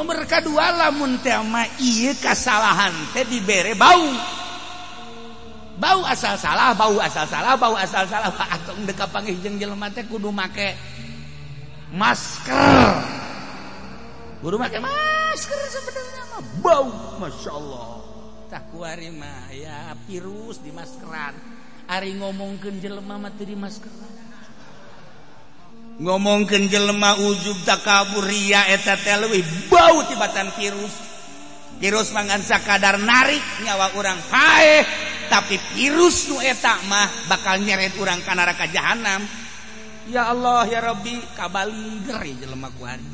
nomor kedua lamun teh mah ieu kasalahan teh dibere bau asal salah atau deka panggih jeung jelema teh kudu make masker sebenarnya mah bau masyaallah tak kuari mah ya virus di maskeran ari ngomongkeun jelema mah teu di maskeran ngomongkeun jelema ujub takabur ria eta teh leuwih bau tibatan virus mangan sakadar narik nyawa urang hae tapi virus nu eta mah bakal nyeret urang ka neraka jahanam. Ya Allah ya Rabbi kabaliger jelema ku ari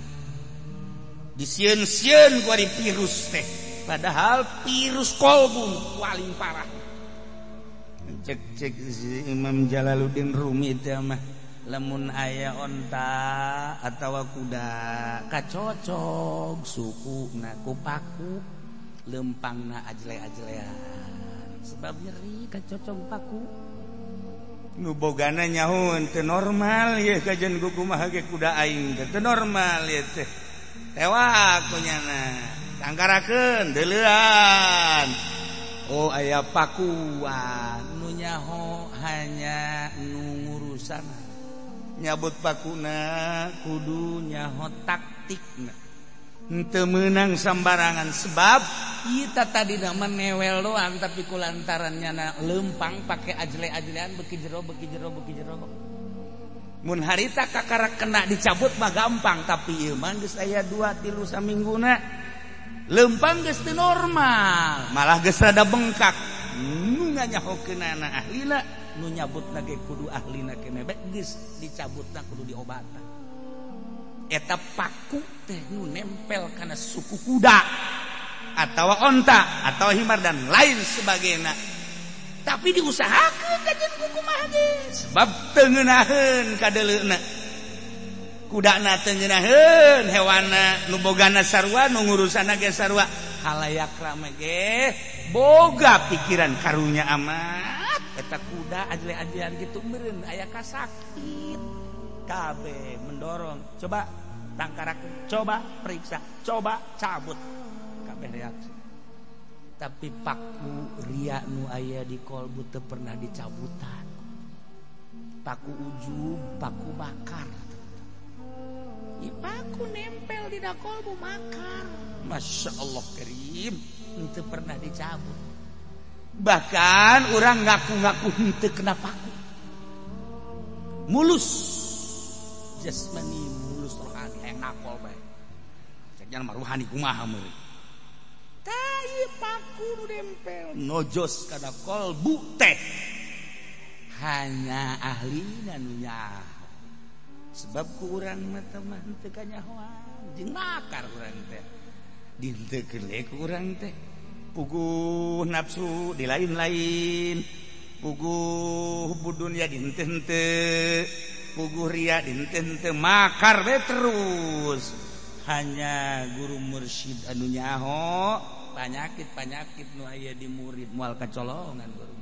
disieun-sieun ku ari virus teh padahal virus kolbu paling parah. Cek Imam Jalaluddin Rumi teh mah lamun aya onta atawa kuda kacocok sukuna ku paku lempangna ajle-ajlean sebab nyeri kacocok paku nu bogana nyahoon teu normal ye kajen kumaha ge kuda aing teu normal ye teh tewa kunyana tangkarakeun deuleuan oh aya pakuan nu nyaho hanya nu ngurusan nyabut pakuna kudu nyaho taktikna henteu meunang sambarangan sebab ieu tadi nama newel doang tapi kulantarannya lempang pake ajle-ajlean beki jero mun harita kakara kena dicabut mah gampang tapi ieu mah geus aya 2-3 samingguna lempang geus teu normal malah geus rada bengkak nu nganyahokeunana ahlina nu nyabutna ge kudu ahlina keneh geus dicabutna kudu diobatan eta paku teh nu nempel kana suku kuda atau onta atau himar dan lain sebagainya tapi diusahakeun kajen kumaha ge sebab teu ngeunaheun ka deuleuna kudana teu ngeunaheun hewanna nu bogana sarua nu ngurusana ge sarua halayak rame ge boga pikiran karunya amat eta kuda ajle-ajlean kitu meureun aya kasakit kabeh mendorong coba tangkarakeun coba periksa coba cabut kabeh reaksi tapi paku ria nu aya di kolbu teu pernah dicabutan paku ujub paku bakar ieu paku nempel di da kolbu makar Masya Allah karim teu pernah dicabut bahkan urang ngaku-ngaku henteu kena paku mulus jasmani mulus rohani hayang nakol bae cek jangan maruhani kumaha meuli tai paku nu nempel nojos kana kolbu teh hanya ahlina nu nyaho sebab ku urang mah teh mah teu kanyahoan jeung makar urang teh dinteukeun le ku urang teh puguh nafsu di lain-lain puguh budun ya dinteu-teu puguh ria dinteu makar we terus hanya guru mursyid anu nyaho panyakit nu aya di murid moal kacolongan guru